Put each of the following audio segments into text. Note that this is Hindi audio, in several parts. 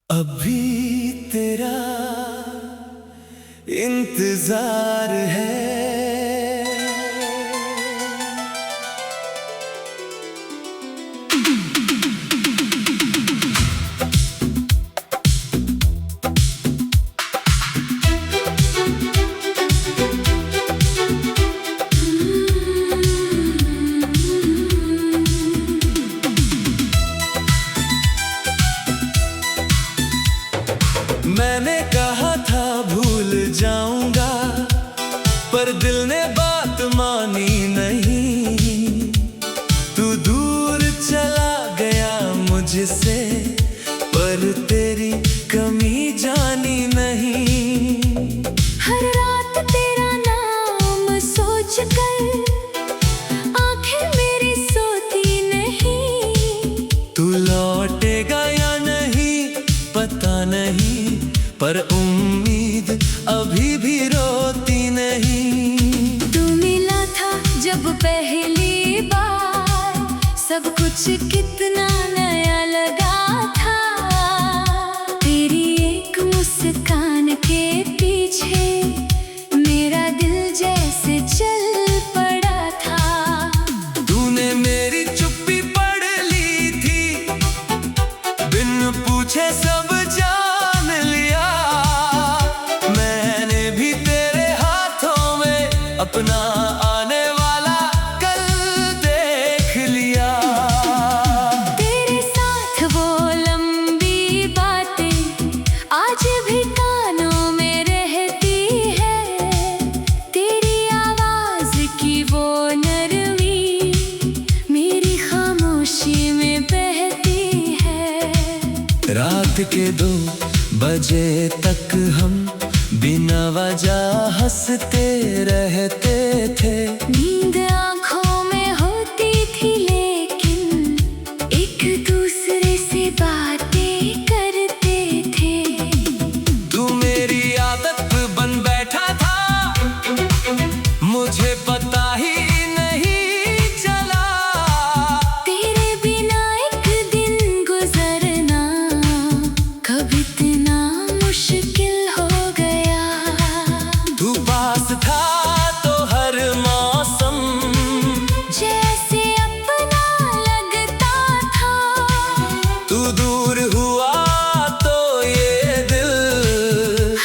अभी तेरा इंतजार है। मैंने कहा था भूल जाऊंगा, पर दिल ने बात मानी नहीं। तू दूर चला गया मुझसे, पर तेरी कमी जानी नहीं। हर रात तेरा नाम सोच कर आंखें मेरी सोती नहीं। तू लौटेगा या नहीं पता नहीं, पर उम्मीद अभी भी रोती नहीं। तू मिला था जब पहली बार, सब कुछ कितना नया लगा था। तेरी एक मुस्कान के पीछे मेरा दिल जैसे चल पड़ा था। तूने मेरी चुप्पी पढ़ ली थी, बिन पूछे सब जान लिया। मैंने भी तेरे हाथों में अपना आने वाला कल देख लिया। तेरे साथ वो लंबी बातें आज भी कानों में रहती है। तेरी आवाज की वो नरमी मेरी खामोशी में बहती है। रात के 2 बजे तक हम बिना वजह हंसते रहते थे। नींद आँखों में होती थी, लेकिन एक दूसरे से बातें करते थे। तू मेरी आदत बन बैठा था, मुझे पता ही नहीं चला। तेरे बिना एक दिन गुजरना कब इतना मुश्किल हो गया। तू पास था तो हर मौसम जैसे अपना लगता था। तू दूर हुआ तो ये दिल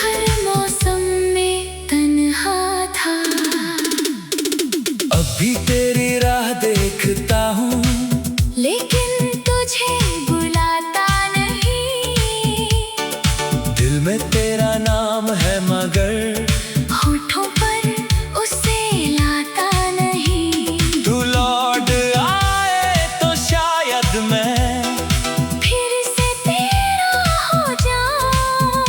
हर मौसम में तन्हा था। अभी तेरी राह देखता हूँ, लेकिन तुझे बुलाता नहीं। दिल में तेरा नाम है मगर होठों पर उसे लाता नहीं। तू लौट आए तो शायद मैं फिर से तेरा हो जाऊं,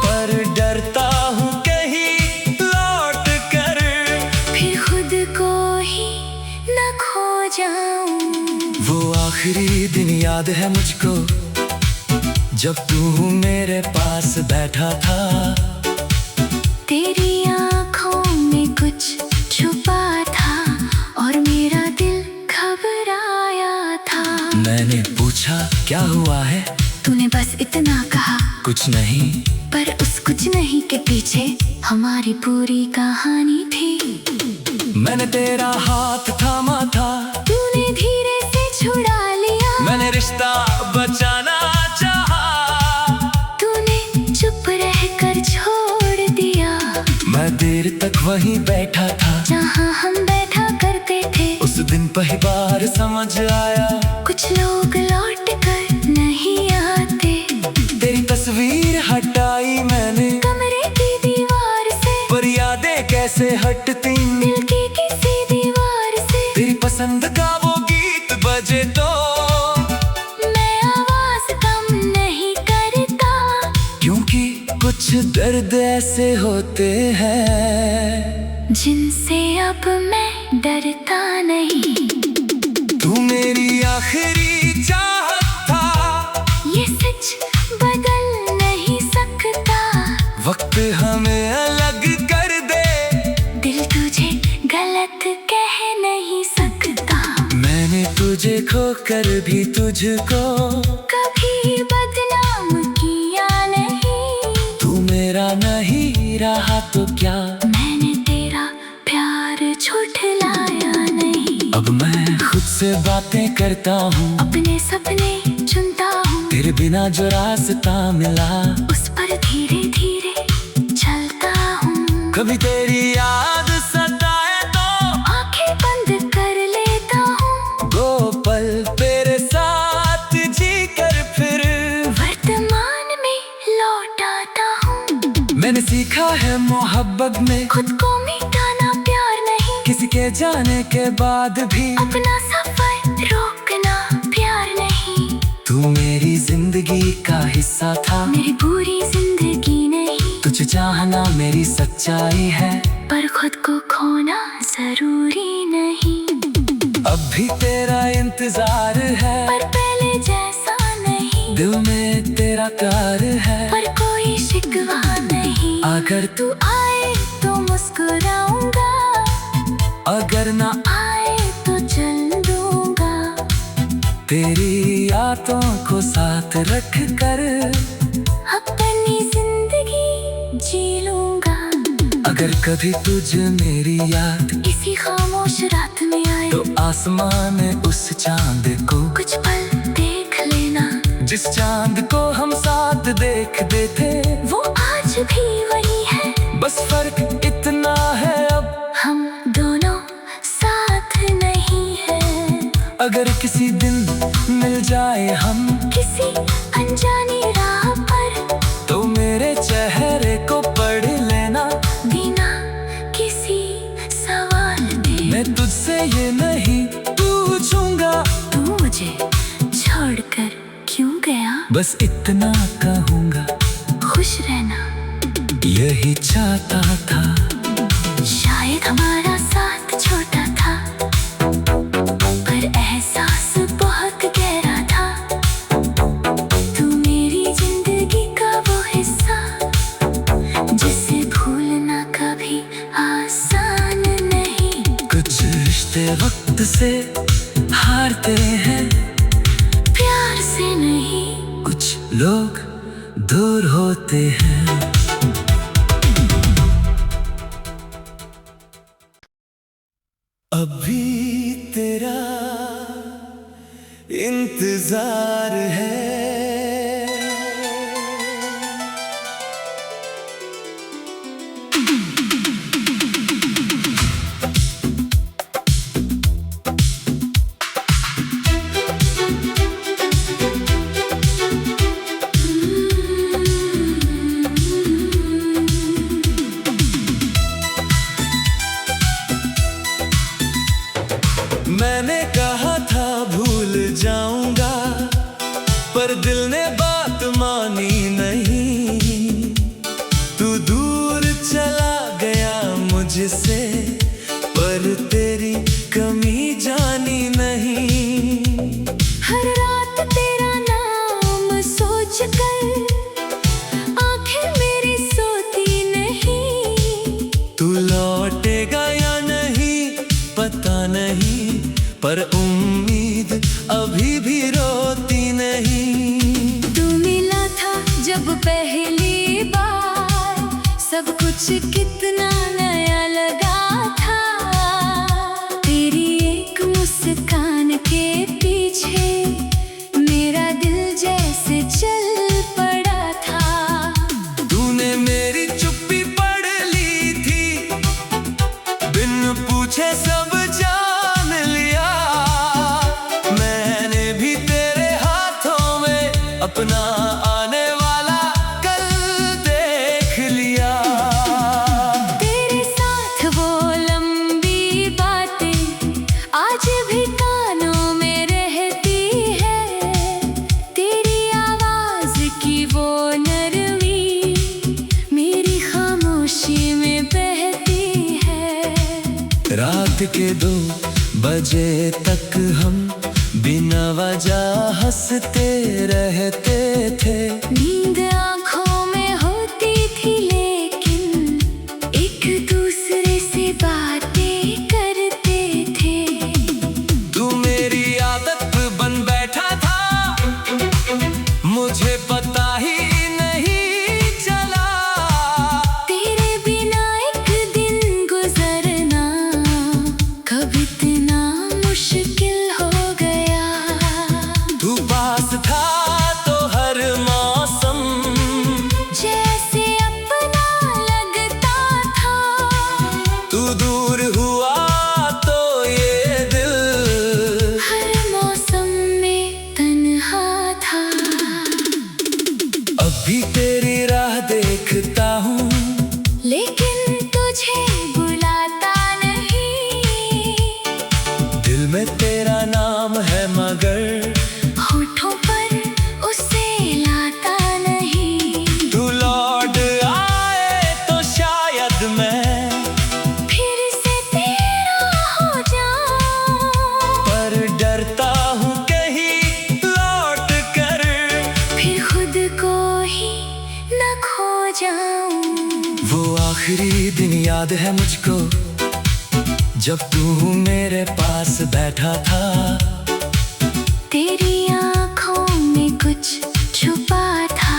पर डरता हूँ कहीं लौट कर फिर खुद को ही न खो जाऊं। वो आखिरी दिन याद है मुझको, जब तू मेरे पास बैठा था। तेरी आँखों में कुछ छुपा था और मेरा दिल घबराया था। मैंने पूछा क्या हुआ है, तूने बस इतना कहा, कुछ नहीं। पर उस कुछ नहीं के पीछे हमारी पूरी कहानी थी। मैंने तेरा हाथ थामा था, तूने धीरे से छुड़ा लिया। मैंने रिश्ता बचाना चाहा, तूने चुप रहकर छोड़ दिया। मैं देर तक वहीं बैठा था जहाँ हम बैठा करते थे। उस दिन पहली बार समझ आया कुछ लोग लौट कर नहीं आते। तेरी तस्वीर हटाई मैंने कमरे की दीवार से, पर यादें कैसे हटती। दिल की किसी दीवार से तेरी पसंद का वो गीत बजे तो मैं आवाज कम नहीं करता। क्योंकि कुछ दर्द ऐसे होते हैं जिनसे अब मैं डरता नहीं। तू मेरी आखिरी चाहत था, ये सच बदल नहीं सकता। वक्त हमें अलग कर दे, दिल तुझे गलत कह नहीं सकता। मैंने तुझे खोकर भी तुझको कभी बदनाम किया तुझसे बातें करता हूँ, अपने सपने चुनता हूँ, तेरे बिना जो रास्ता मिला उस पर धीरे धीरे चलता हूँ। कभी तेरी याद सताए तो आंखें बंद कर लेता हूँ, वो पल तेरे साथ जी कर फिर वर्तमान में लौट आता हूँ। मैंने सीखा है मोहब्बत में खुद को मिटाना प्यार नहीं, किसी के जाने के बाद भी अपना सफर रोकना प्यार नहीं। तू मेरी जिंदगी का हिस्सा था, मेरी पूरी जिंदगी नहीं, तुझे चाहना मेरी सच्चाई है, पर खुद को खोना जरूरी नहीं। अब भी तेरा इंतजार है, पर पहले जैसा नहीं, दिल में तेरा प्यार है, पर कोई शिकवा नहीं। अगर तू आए तो मुस्कुराऊंगा, अगर ना आए तो चल दूंगा। तेरी यादों को साथ रख कर अपनी जिंदगी जी लूंगा। अगर कभी तुझे मेरी याद इसी खामोश रात में आए तो आसमान में उस चांद को कुछ पल देख लेना, जिस चांद को हम साथ देखते थे वो आज भी वही है। बस फर्क इतना है अब हम दोनों साथ नहीं है। अगर किसी दिन मिल जाए हम किसी अनजानी राह पर तो मेरे चेहरे को पढ़ लेना, बिना किसी सवाल दे। मैं तुझसे ये नहीं पूछूंगा तू मुझे छोड़कर क्यों गया, बस इतना कहूँगा खुश रहना यही चाहता था। शायद हमारा साथ छोटा था, पर एहसास बहुत गहरा था। तू मेरी जिंदगी का वो हिस्सा जिसे भूलना कभी आसान नहीं। कुछ रिश्ते वक्त से हारते हैं, प्यार से नहीं, कुछ लोग दूर होते हैं। अभी तेरा इंतजार है, मैंने कहा था भूल जाऊंगा, पर दिल ने बात मानी नहीं। तू दूर चला गया मुझसे, पर तेरी कमी जानी नहीं। हर रात तेरा नाम सोच कर आंखें मेरी सोती नहीं। तू लौटेगा या नहीं पता नहीं, पर उम्मीद अभी भी रोती नहीं। तू मिला था जब पहली बार, सब कुछ कितना नया लगा था। तेरी एक मुस्कान के पीछे मेरा दिल जैसे चल पड़ा था। तूने मेरी चुप्पी पढ़ ली थी, बिन पूछे सब जान लिया। मैंने भी तेरे हाथों में अपना आने वाला कल देख लिया। तेरे साथ वो लंबी बातें आज भी कानों में रहती है। तेरी आवाज की वो नरमी मेरी खामोशी में बहती है। रात के 2 बजे तक हम बिना वजह हंसते रहते थे। नींद आँखों में होती थी, लेकिन एक दूसरे से बातें करते थे। तू मेरी आदत बन बैठा था, मुझे पता ही नहीं चला। तेरे बिना एक दिन गुजरना कब इतना मुश्किल हो जाऊं। वो आखिरी दिन याद है मुझको, जब तू मेरे पास बैठा था। तेरी आंखों में कुछ छुपा था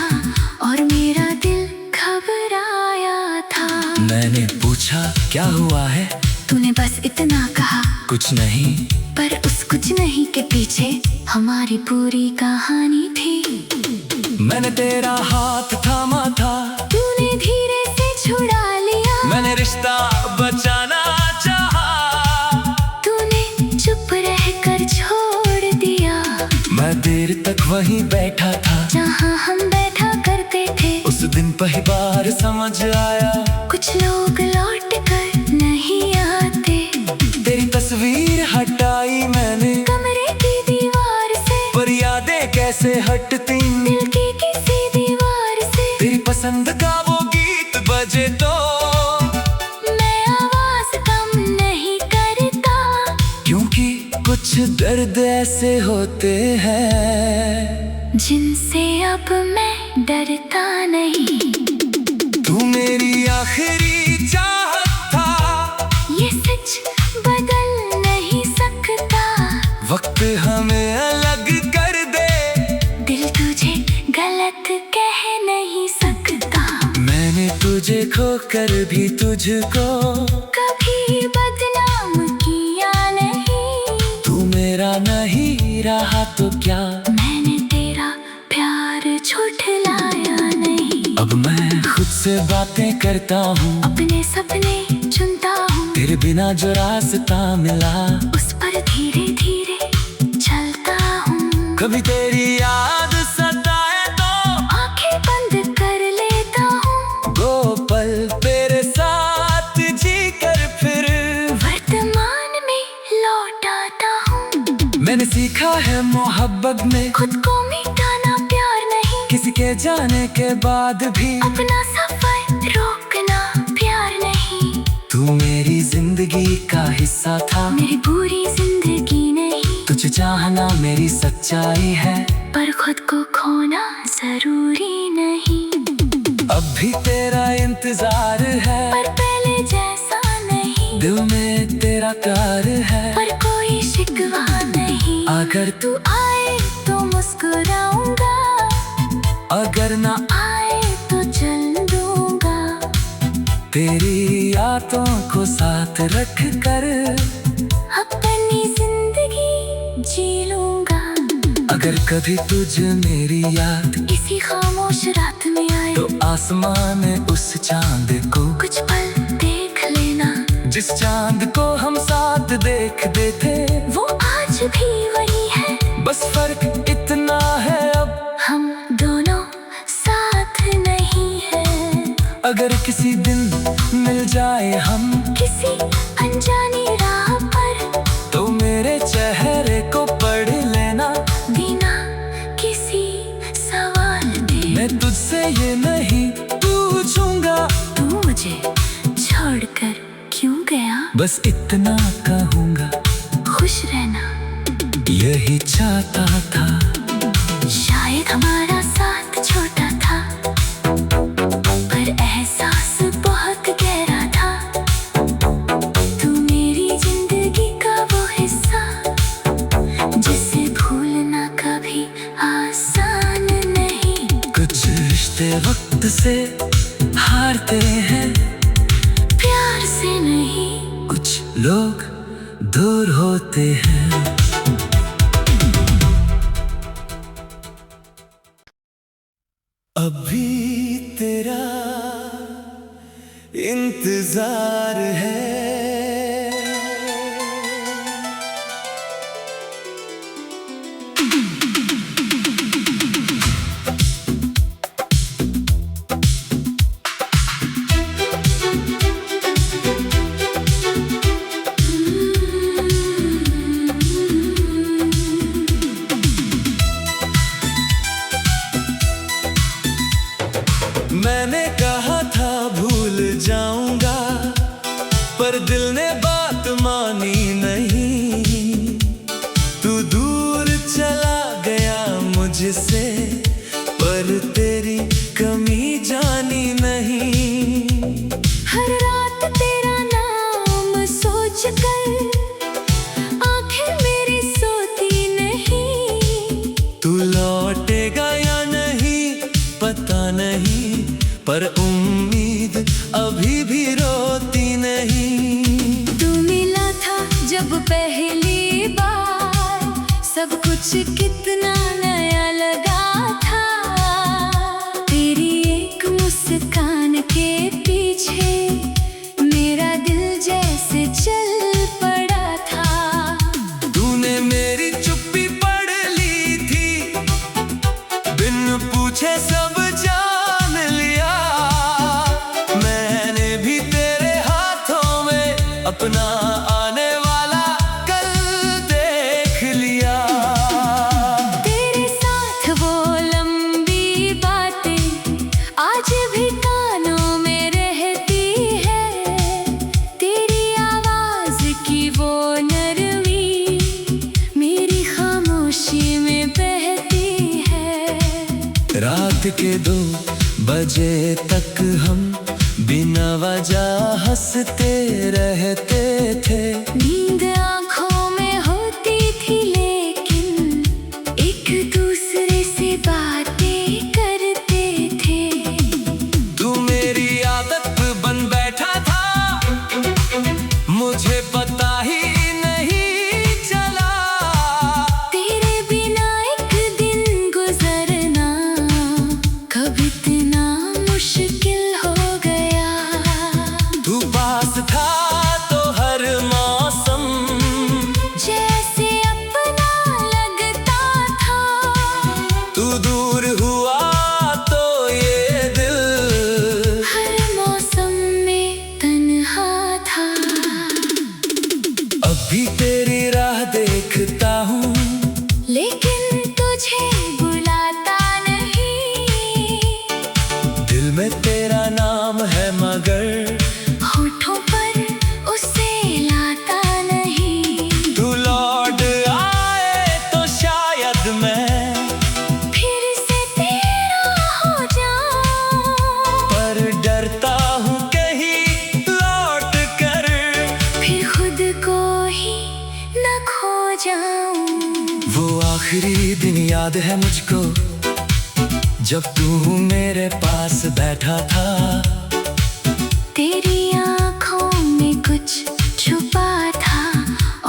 और मेरा दिल घबराया था। मैंने पूछा क्या हुआ है, तूने बस इतना कहा, कुछ नहीं। पर उस कुछ नहीं के पीछे हमारी पूरी कहानी थी। मैंने तेरा हाथ थामा था, तूने धीरे से छुड़ा लिया। मैंने रिश्ता बचाना चाहा, तूने चुप रहकर छोड़ दिया। मैं देर तक वहीं बैठा था जहाँ हम बैठा करते थे। उस दिन पहली बार समझ आया, कुछ लोग लौट कर नहीं आते। तेरी तस्वीर हटाई मैंने कमरे की दीवार से, पर यादें कैसे हटती। दिल की किसी दीवार से तेरी पसंद का वो गीत बजे तो मैं आवाज कम नहीं करता। क्योंकि कुछ दर्द ऐसे होते हैं जिनसे अब मैं डरता नहीं। तू मेरी आखिरी चाहत था, ये सच बदल नहीं सकता। वक्त हमें अलग कर दे, दिल तुझे गलत कह नहीं सकता। मैंने तुझे खोकर भी तुझको कभी बदनाम किया नहीं। तू मेरा नहीं रहा तो क्या, मैंने तेरा प्यार झुठलाया नहीं। अब मैं खुद से बातें करता हूँ, अपने सपने चुनता हूँ। तेरे बिना जो रास्ता मिला उस पर धीरे धीरे चलता हूँ। कभी तेरी याद सताए तो आंखें बंद कर लेता हूँ। दो पल तेरे साथ जी कर फिर वर्तमान में लौट आता हूँ। मैंने सीखा है मोहब्बत में खुद को मिटाना प्यार नहीं। किसी के जाने के बाद भी अपना सफर रोकना प्यार नहीं। तू मेरी जिंदगी का हिस्सा था, मेरी पूरी जिंदगी नहीं। तुझे चाहना मेरी सच्चाई है, पर खुद को खोना जरूरी नहीं। अब भी तेरा इंतजार है, पर पहले जैसा नहीं। दिल में तेरा प्यार है, पर कोई शिकवा नहीं। अगर तू आए तो मुस्कुराऊंगा, अगर ना आए तो चल दूंगा। तेरी यादों को साथ रख कर अपनी जिंदगी जी लूंगा। अगर कभी तुझे मेरी याद इसी खामोश रात में आए तो आसमान में उस चांद को कुछ पल देख लेना। जिस चांद को हम साथ देखते थे वो आज भी वही है, बस फर्क इतना है अब हम दोनों साथ नहीं है। अगर किसी दिन मिल जाए हम किसी अनजानी राह पर तो मेरे चेहरे को पढ़ लेना, बिना किसी सवाल दे। मैं तुझसे ये नहीं पूछूंगा तू मुझे छोड़कर क्यों गया। बस इतना कहूँगा, खुश रहना यही चाहता था। शायद हमारा साथ छोटा था, पर एहसास बहुत गहरा था। तू मेरी जिंदगी का वो हिस्सा जिसे भूलना कभी आसान नहीं। कुछ रिश्ते वक्त से हारते हैं, प्यार से नहीं। कुछ लोग दूर होते हैं। अभी तेरा इंतजार है, मैंने कहा था भूल जाऊंगा, पर दिल ने बात मानी नहीं। तू दूर चला गया मुझसे, पर तेरी कमी जानी नहीं। पर उम्मीद अभी भी रोती नहीं। तू मिला था जब पहली बार, सब कुछ कितना नया लगा था। तेरी एक मुस्कान के पीछे मेरा दिल जैसे चल पड़ा था। तूने मेरी चुप्पी पढ़ ली थी, बिन पूछे सब जान लिया। मैंने भी तेरे हाथों में अपना आने वाला कल देख लिया। तेरे साथ वो लंबी बातें आज भी कानों में रहती है। तेरी आवाज की वो नरमी मेरी खामोशी में बहती है। रात के 2 बजे तक हम बिना वजह हंसते रहते थे। नींद आँखों में होती थी लेकिन एक दूसरे से बातें करते थे। तू मेरी आदत बन बैठा था, मुझे पता ही नहीं चला। तेरे बिना एक दिन गुजरना कब इतना मुश्किल हो गया। तू पास था तो हर मौसम जैसे अपना लगता था। तू दूर हुआ तो ये दिल हर मौसम में तन्हा था। अब भी तेरी राह देखता हूँ, लेकिन तुझे बुलाता नहीं। दिल में तेरा नाम है मगर होठों पर उसे लाता नहीं। तू लौट आए तो शायद मैं फिर से तेरा हो जाऊं, पर डरता हूँ कहीं लौट कर फिर खुद को ही न खो जाऊं। वो आखिरी दिन याद है मुझको, जब तू मेरे पास बैठा था। तेरी आँखों में कुछ छुपा था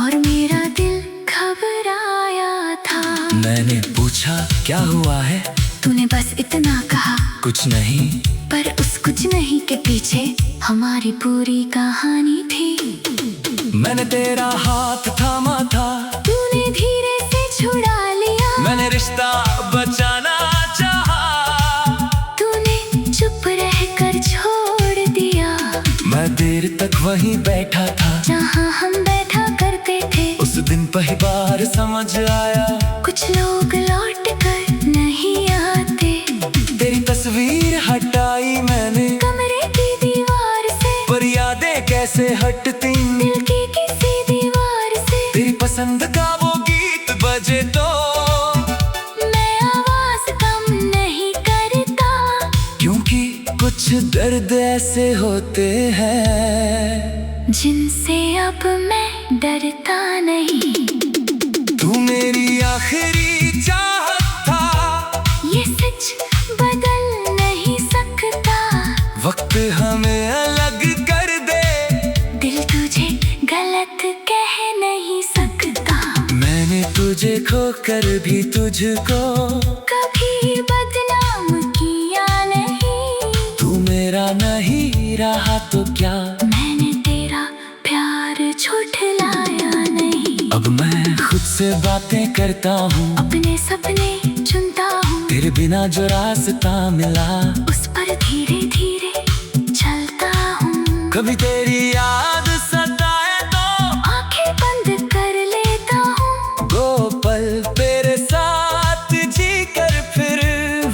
और मेरा दिल घबराया था। मैंने पूछा क्या हुआ है, तूने बस इतना कहा, कुछ नहीं। पर उस कुछ नहीं के पीछे हमारी पूरी कहानी थी। मैंने तेरा हाथ थामा था, तूने धीरे से छुड़ा लिया। मैंने रिश्ता बचाना चाहा, तूने चुप रहकर छोड़ दिया। मैं देर तक वहीं बैठा था जहाँ हम बैठा करते थे। उस दिन पहली बार समझ आया कुछ लोग लौट कर नहीं आते। तेरी तस्वीर हटाई मैंने कमरे की दीवार से, पर यादें कैसे हटती। दिल की किसी दीवार से तेरी पसंद का वो गीत बजे तो मैं आवाज कम नहीं करता। क्योंकि कुछ दर्द ऐसे होते हैं जिनसे अब मैं डरता नहीं। तू मेरी आखिरी चाहत था, ये सच बदल नहीं सकता। वक्त हमें अलग कर दे, दिल तुझे गलत कह नहीं सकता। मैंने तुझे खोकर भी तुझको कभी बदनाम किया नहीं। तू मेरा नहीं रहा तो क्या, मैंने तेरा प्यार झुठलाया नहीं। अब मैं खुद से बातें करता हूँ, अपने सपने चुनता हूँ। तेरे बिना जो रास्ता मिला उस पर धीरे धीरे चलता हूँ। कभी तेरी याद सताए तो आंखें बंद कर लेता हूँ। वो पल तेरे साथ जी कर फिर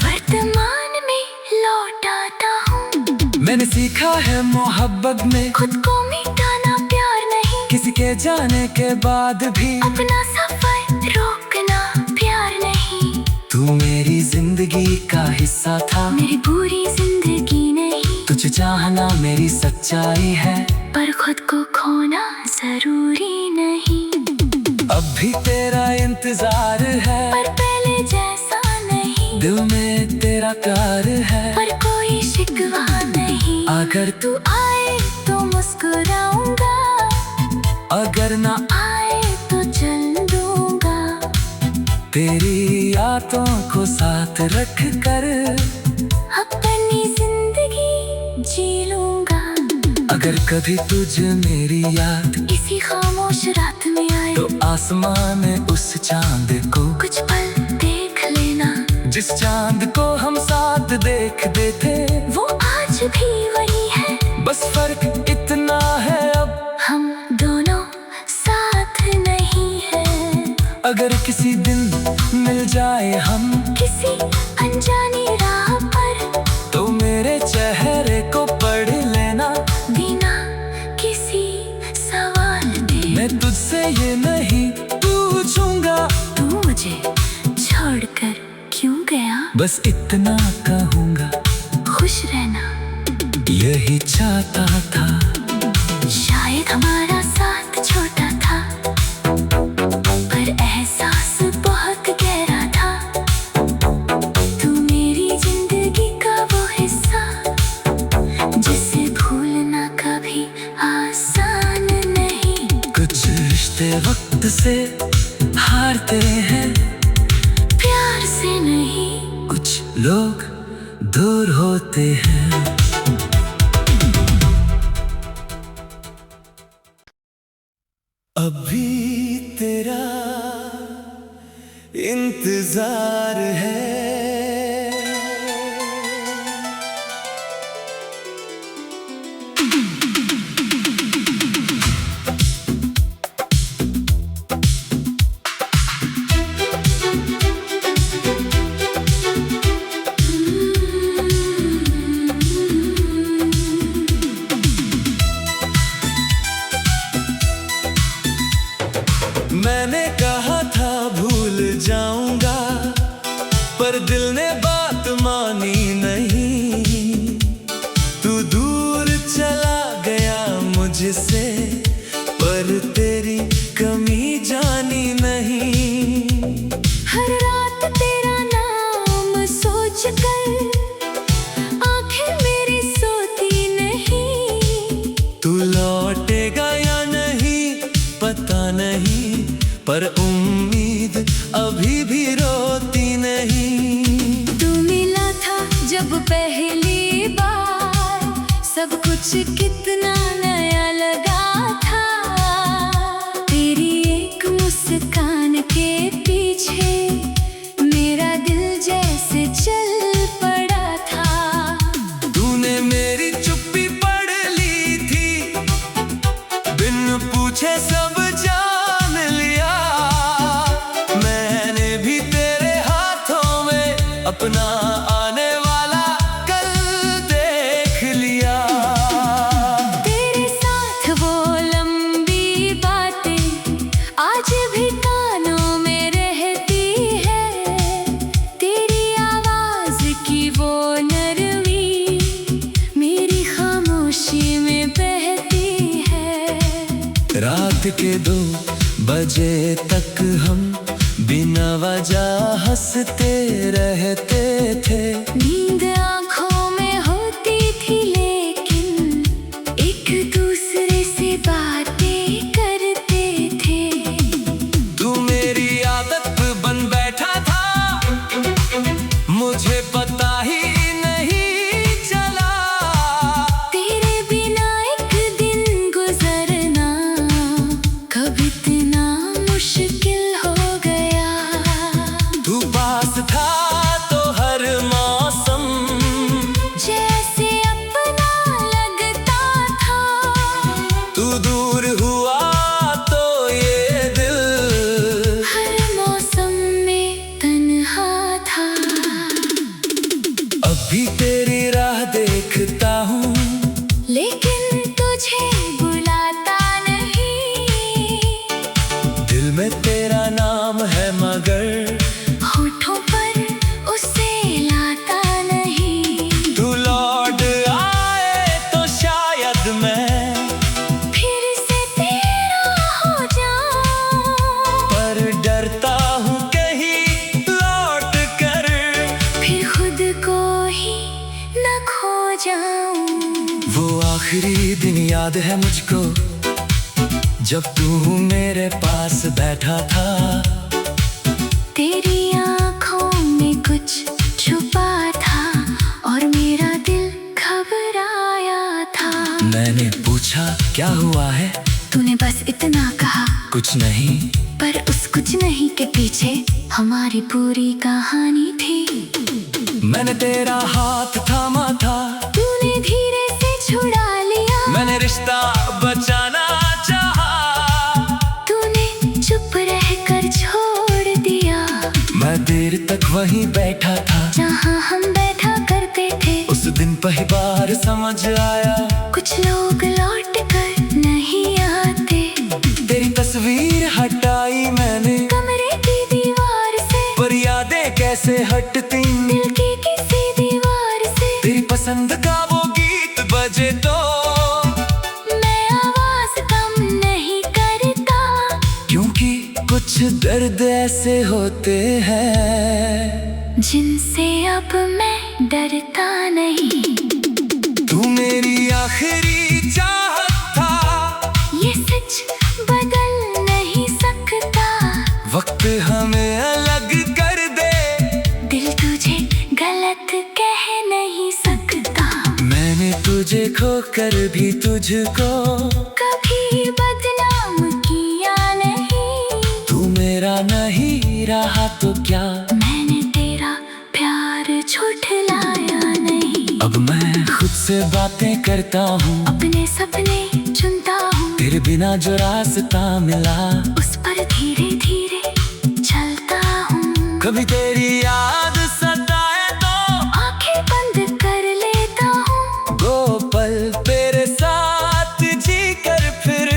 वर्तमान में लौट आता हूँ। मैंने सीखा है मोहब्बत में खुद को मिटाना प्यार नहीं। किसी के जाने के बाद भी अपना सफर रोकना प्यार नहीं। तू मेरी जिंदगी का हिस्सा था, मेरी पूरी जिंदगी नहीं। तुझे चाहना मेरी सच्चाई है, पर खुद को खोना जरूरी नहीं। अब भी तेरा इंतजार है, पर पहले जैसा नहीं। दिल में तेरा प्यार है। पर कोई शिकवा शिकवा नहीं। अगर तू आए तो मुस्कुराऊंगा, अगर ना आए तो चल दूंगा। तेरी यादों को साथ रख कर अपनी जिंदगी जी लूंगा। अगर कभी तुझे मेरी याद इसी खामोश रात में आए तो आसमान में उस चांद को कुछ पल देख लेना। जिस चांद को हम साथ देखते थे वो आज भी वही है, बस फर्क इतना है अब हम दोनों साथ नहीं हैं। अगर किसी दिन मिल जाए हम किसी अनजानी राह पर तो मेरे चेहरे को पढ़ लेना। बिना किसी सवाल के मैं तुझसे ये नहीं पूछूंगा तू मुझे छोड़कर क्यों गया। बस इतना कहूँगा खुश रहना यही चाहता था। शायद हमारा साथ छोटा था पर एहसास बहुत गहरा था। तू मेरी जिंदगी का वो हिस्सा जिसे भूलना कभी आसान नहीं। कुछ रिश्ते वक्त से हारते हैं, प्यार से नहीं। कुछ लोग दूर होते हैं। अभी तेरा इंतजार है, मैंने कहा था भूल जाऊंगा पर दिल ने बात मानी नहीं। तू दूर चला गया मुझसे पर तेरी कमी जानी नहीं। हर रात तेरा नाम सोच कर आंखें मेरी सोती नहीं। तू लौटेगा या नहीं पता नहीं पर उम्मीद अभी भी रोती नहीं। तू मिला था जब पहली बार सब कुछ कितना नया लगा था। तेरी एक मुस्कान के पीछे मेरा दिल जैसे चल पड़ा था। तूने मेरी चुप्पी पढ़ ली थी, बिन पूछे सब जान लिया। मैंने भी तेरे हाथों में अपना आने वाला कल देख लिया। तेरे साथ वो लंबी बातें आज भी कानों में रहती है। तेरी आवाज की वो नरमी मेरी खामोशी में बहती है। रात के 2 बजे तक हम बिना वजह हंसते रहते थे। नींद आँखों में होती थी लेकिन एक दूसरे से बातें करते थे। तू मेरी आदत बन बैठा था, मुझे पता ही नहीं चला। तेरे बिना एक दिन गुजरना कब इतना मुश्किल हो गया। तू पास था तो हर मौसम जैसे अपना लगता था। तू दूर हुआ तो ये दिल हर मौसम में तन्हा था। अभी तेरी राह देखता हूँ लेकिन तुझे बुलाता नहीं। दिल में तेरा नाम है मगर होठों पर उसे लाता नहीं। तू लौट आए तो शायद मैं फिर से तेरा हो जाऊं। पर डरता हूँ कहीं लौट कर फिर खुद को ही न खो जाऊं। वो आखिरी दिन याद है मुझको जब तू मेरे पास बैठा था। तेरी आंखों में कुछ छुपा था और मेरा दिल घबराया था। मैंने पूछा क्या हुआ है, तूने बस इतना कहा कुछ नहीं। पर उस कुछ नहीं के पीछे हमारी पूरी कहानी थी। मैंने तेरा हाथ थामा था, तूने धीरे से छुड़ा लिया। मैंने रिश्ता बचाना चाहा, तूने चुप रहकर छोड़ दिया। मैं देर तक वहीं बैठा था जहाँ हम बैठा करते थे। उस दिन पहली बार समझ आया कुछ लोग लौट कर नहीं आते। तेरी तस्वीर हटाई मैंने कमरे की दीवार से, पर यादें कैसे हटती। दिल की किसी दीवार से तेरी पसंद का वो गीत बजे तो मैं आवाज कम नहीं करता। क्योंकि कुछ दर्द ऐसे होते हैं जिनसे अब मैं डरता नहीं। तू मेरी आखिरी चाहत था, ये सच बदल नहीं सकता। वक्त हमें अलग कर दे, दिल तुझे गलत कह नहीं सकता। मैंने तुझे खोकर भी तुझको कभी बदनाम किया नहीं। तू मेरा नहीं रहा तो क्या, मैंने तेरा प्यार झुठलाया नहीं। अब मैं खुद से बातें करता हूँ, अपने सपने चुनता हूँ। तेरे बिना जो रास्ता मिला उस पर धीरे धीरे चलता हूँ। कभी तेरी याद सताए तो आंखें बंद कर लेता हूँ। वो पल तेरे साथ जी कर फिर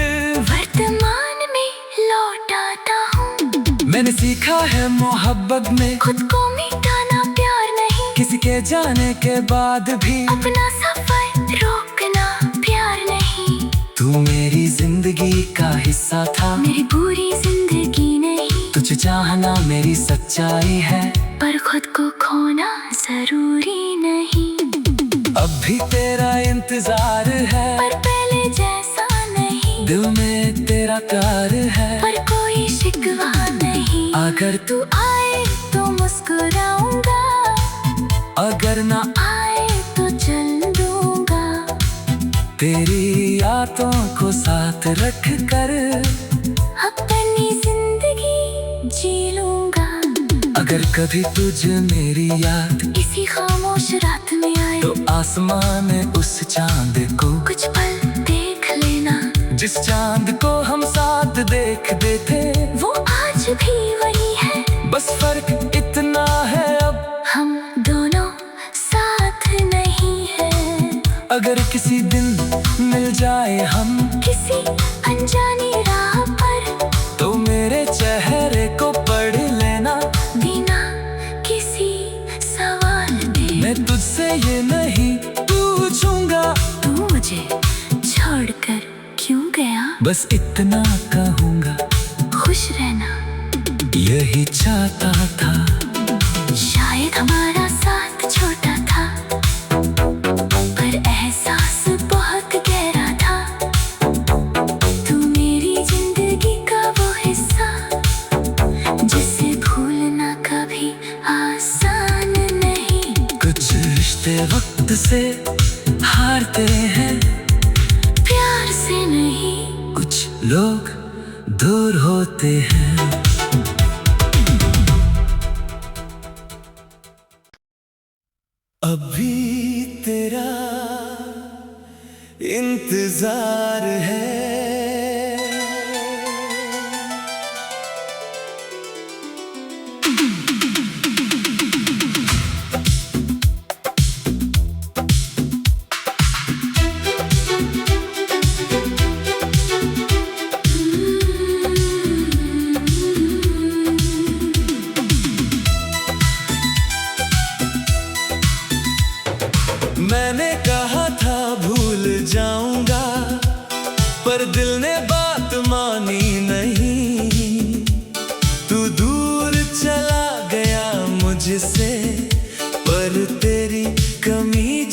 वर्तमान में लौट आता हूँ। मैंने सीखा है मोहब्बत में खुद को मिटाना प्यार नहीं। किसी के जाने के बाद भी अपना सफर रोकना प्यार नहीं। तू मेरी जिंदगी का हिस्सा था, मेरी पूरी जिंदगी नहीं। तुझे चाहना मेरी सच्चाई है, पर खुद को खोना जरूरी नहीं। अब भी तेरा इंतजार है, पर पहले जैसा नहीं। दिल में तेरा प्यार है, पर कोई शिकवा नहीं। अगर तू आए तो मुस्कुराऊंगा, अगर ना आए तो चल दूंगा। तेरी यादों को साथ रख कर अपनी जिंदगी जी लूंगा। अगर कभी तुझे मेरी याद किसी खामोश रात में आए तो आसमां में उस चांद को कुछ पल देख लेना। जिस चांद को हम साथ देखते थे वो आज भी वही है, बस फर्क इतना है अब हम दोनों साथ नहीं है। अगर किसी दिन मिल जाए हम किसी अनजानी राह पर तो मेरे चेहरे को पढ़ लेना, बिना किसी सवाल के। मैं तुझसे ये नहीं पूछूंगा तू मुझे छोड़कर क्यों गया। बस इतना कहूँगा खुश रहना यही चाहता था। शायद हमारा साथ छोटा था पर एहसास बहुत गहरा था। तू मेरी जिंदगी का वो हिस्सा जिसे भूलना कभी आसान नहीं। कुछ रिश्ते वक्त से हारते हैं, प्यार से नहीं। कुछ लोग दूर होते हैं। अभी तेरा इंतजार है, मैंने कहा था भूल जाऊंगा पर दिल ने बात मानी नहीं। तू दूर चला गया मुझसे पर तेरी कमी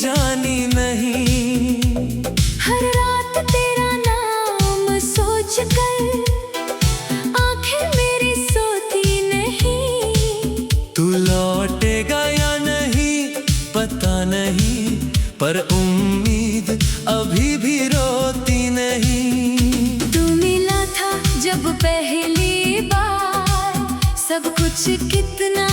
पर उम्मीद अभी भी रोती नहीं। तू मिला था जब पहली बार, सब कुछ कितना